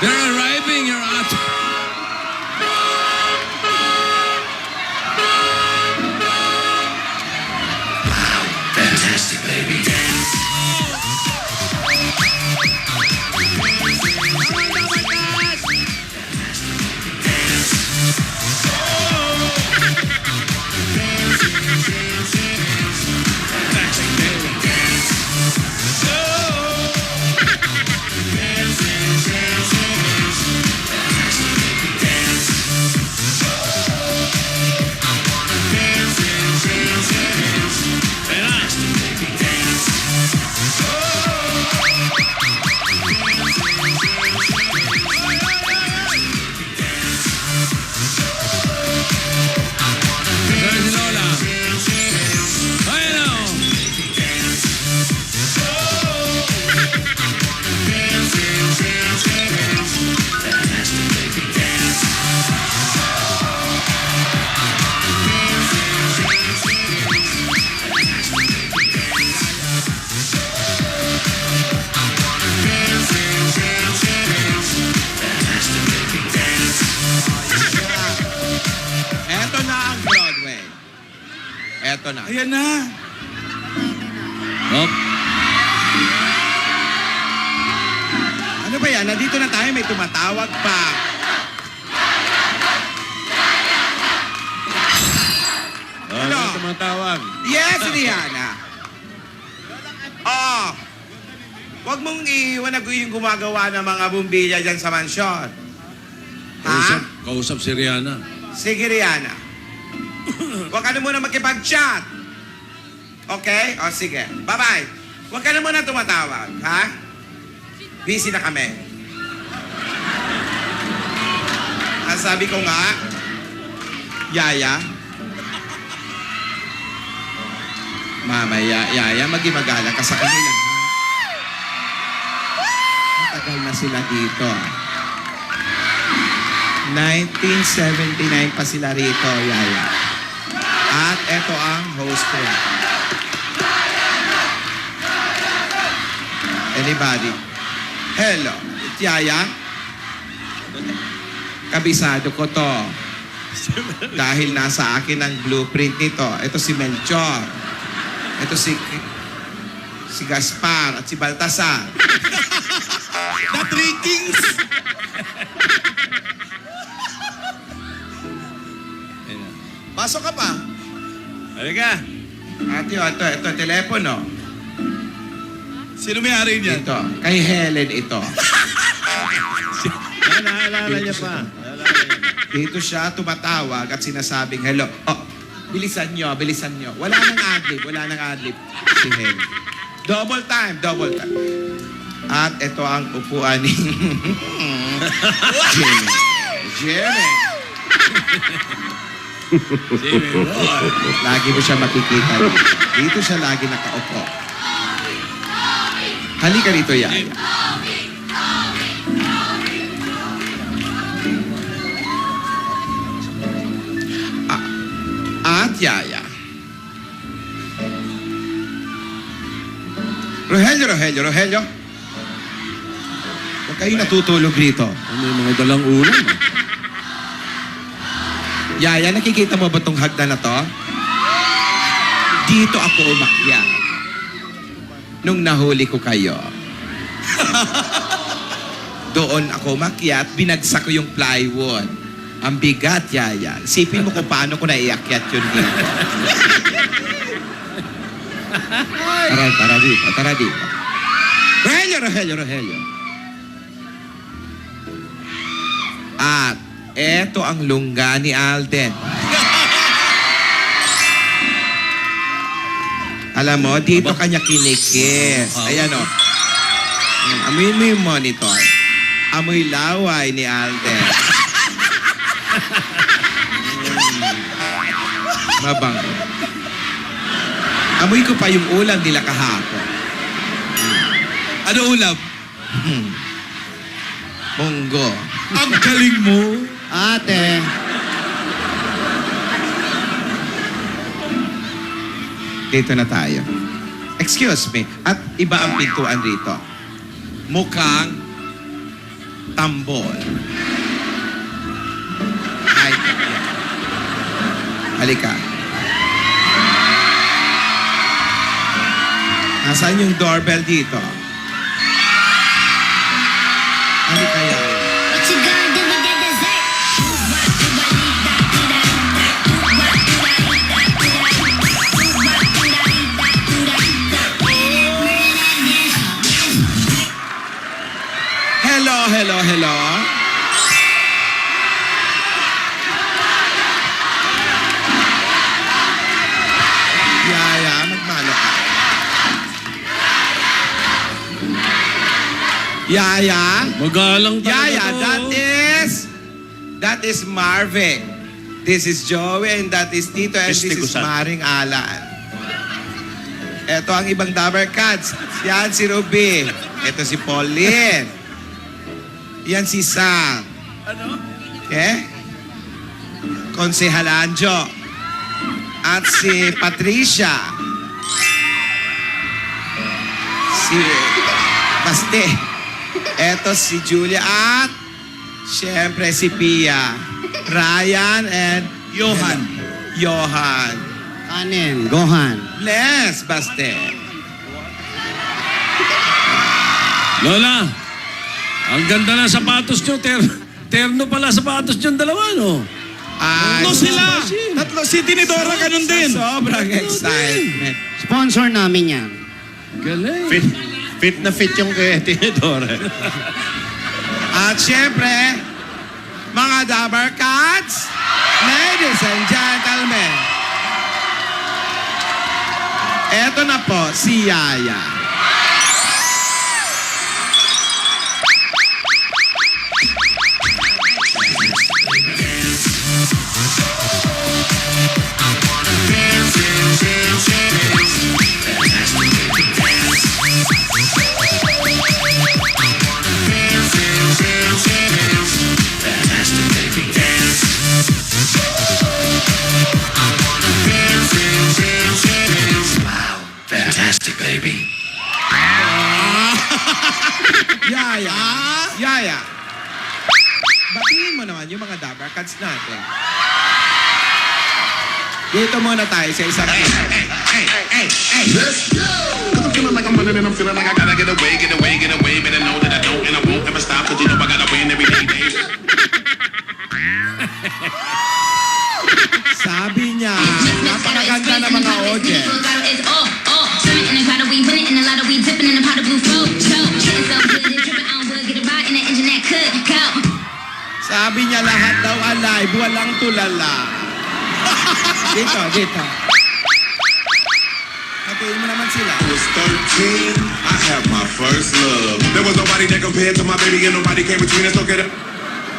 They're arriving, Your Honor. Fantastic, baby. Sir si Lola. Bueno. Eto na ang Broadway. Eto na. Ayan na. Hop. Ano ba yan? Nandito na tayo, may tumatawag pa. Ano? Tumatawag. Yes, Rihanna. Oo. Huwag mong iiwan yung gumagawa ng mga bumbilya dyan sa mansyon. Kausap, Ha? kausap si Rihanna. Sige, Rihanna. Huwag ka na muna makipag-chat. Okay? O, sige. Bye-bye. Huwag ka na muna tumatawag, ha? Busy na kami. Ang sabi ko nga, Yaya, mamaya, Yaya, mag-imagala ka sa kanila. Matagal na sila dito. 1979 pa sila rito, Yaya. At eto ang host ko. Anybody? Hello, it's Yaya. Kabisado ko to. Dahil nasa akin ang blueprint nito. Ito si Melchor. Ito si Gaspar at si Baltasar. The Three Kings. Pasok ka pa. Halika. At yun, ito, telepono. Sino may-ari niyan? Ito, kay Helen ito. Naalala niya pa. Dito siya tumatawag at sinasabing, hello. Oh, bilisan nyo. Wala nang adlib. Si Helen. Double time. At ito ang upuan ni Jimmy. Lagi mo siya makikita dito. Dito siya lagi nakaupo. Halika rito, Yaya. At Yaya. Rogelio. Huwag kayo natutulog rito. Ano yung mga dalang ulam? Yaya, nakikita mo ba itong hagdan na to? Dito ako umakyat. Nung nahuli ko kayo. Doon ako umakyat, binagsak ko yung plywood. Ang bigat, Yaya. Isipin mo kung paano ko naiakyat yun dito. Tara dito. Rogelio. At eto ang lungga ni Alden. Alam mo, dito kanya kinikis. Ayan o. Amuyin mo yung monitor. Amoy laway ni Alden. Mabango. Amoy ko pa yung ulam nila kahapon. Ano ulam? Munggo. Ang galing mo. Ate. Dito na tayo. Excuse me. At iba ang pintuan rito. Mukhang tambol. Ay, halika. Nasaan yung doorbell dito? Halika yan. What you gonna do with that dessert? Hello, hello, hello. Yaya, magmano ka. Yaya? Magalang talaga Yaya, to. that is Marvic. This is Joey and that is Tito and this is Estigusan. Maring Alan. Ito ang ibang Dabber Cats. Yan si Ruby. Ito si Pauline. Yan si Sam. Ano? Okay? Konsehal Anjo. At si Patricia. Si Baste. Eto si Julia at syempre si Pia. Ryan and Johan. Johan. Kanin, Gohan. Bless, Baste. Lola, ang ganda ng sapatos nyo. Terno pala sapatos nyo dalawa, no? Ay, Tatlo sila. Tatlo. Si Tinidora ganun din. Sobrang excitement. Sponsor namin yan. Galing. Fit na fit yung kay Tinidora. At syempre, mga Dabber Cats, ladies and gentlemen, eto na po si Yaya. Wow, fantastic, baby. Yaya. Yaya. Batiin mo naman yung mga Dabber Cats natin. Dito muna tayo sa isang Let's go! I'm feeling like I'm running and I'm feeling like I gotta get away, get away, get away. Better know that I don't and I won't ever stop, cause you know I gotta win every day, baby. Sabi niya, napakaganda ng mga audience. Sabi niya lahat daw alive, walang tulala. Dito, dito. Hatiin mo naman sila. I was 13, I had my first love. There was nobody that compared to my baby and nobody came between us. Look at it.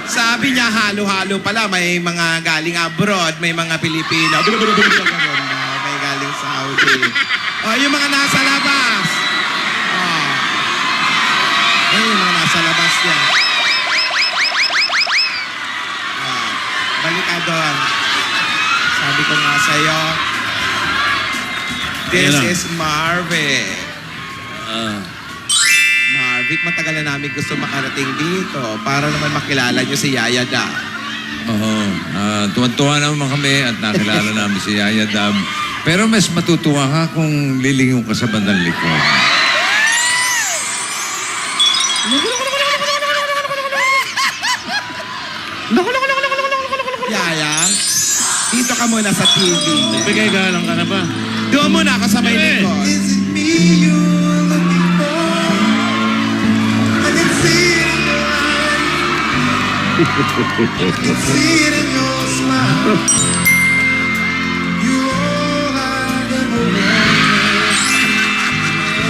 Sabi niya halo-halo pala. May mga galing abroad, may mga Pilipino. May galing Saudi. O, yung mga nasa labas. O. Yung mga nasa labas yan. O, balik ka doon. Sabi ko nga sa'yo, this Ayan na. is Marvic. Ah. Marvic, matagal na namin gusto makarating dito para naman makilala niyo si Yaya Da. Oo. Tuwan-tuwa naman kami at nakilala namin si Yaya Dab. Pero mas matutuwa ka kung lilingon ka sa bandang likod. Yaya, dito ka muna sa TV. Bigay galang ka na ba? Doon muna ako sa may likod.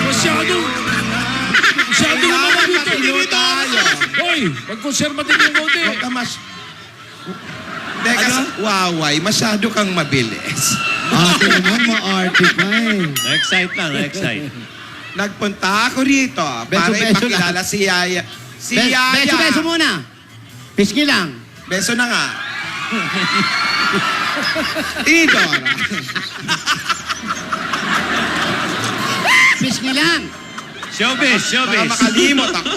Masyado naman Kailangan dito. matino tayo. Hoy, mag-conservative yung konti. Huwag ka Teka, waway, masyado kang mabilis. Ate naman, ma-arte pa eh. Na-excite lang, na-excite. Nagpunta ako rito para Beso-beso ipakilala si Yaya. Si Yaya. Beso-beso muna. Piski lang. Beso na nga. Tidora. Piski lang. Showbiz, Baka showbiz. makalimot ako.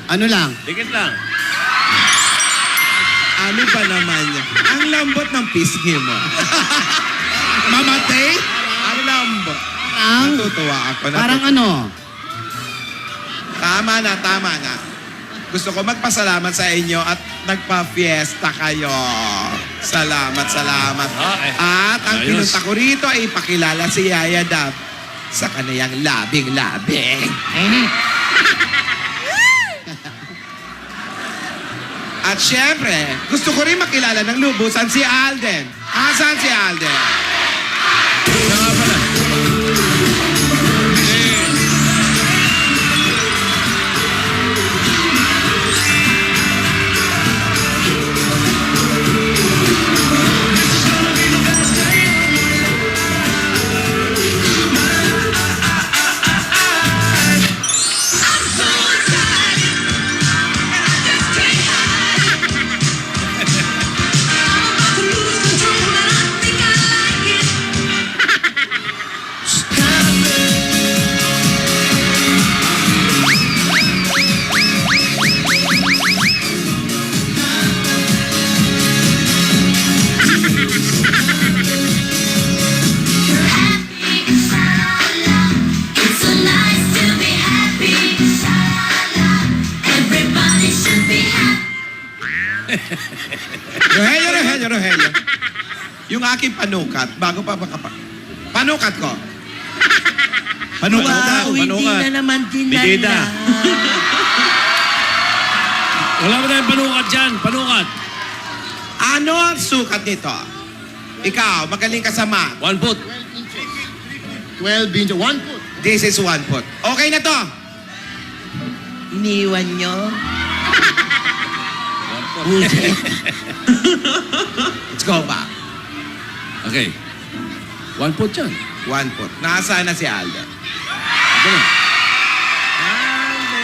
Ano lang? Dikit lang. Ano ba naman yan? Ang lambot ng pisngi mo. Mamatay? Ang lambot. Ang, Natutuwa ako. parang ano? Tama na. Gusto ko magpasalamat sa inyo at nagpa-fiesta kayo. Salamat. Okay. At ang Ayos. pinunta ko rito ay ipakilala si Yaya Dab sa kaniyang labing-labing. At syempre, gusto ko rin makilala ng lubusan si Alden. Asan si Alden? Siya nga pala. It's so nice to be happy. Everybody should be happy. Rogelio. Yung aking panukat, bago pa makapa... Panukat ko. Panukat. naman Bidida. Wala ba tayong panukat dyan? Panukat. Ano ang sukat nito? Ikaw, magaling ka sa math. 1 foot. 12 inches. 1 foot. This is 1 foot. Okay na to. Iniwan nyo? Let's go back. Okay. 1 foot yan. 1 foot. Nasaan na si Alden? Ganun.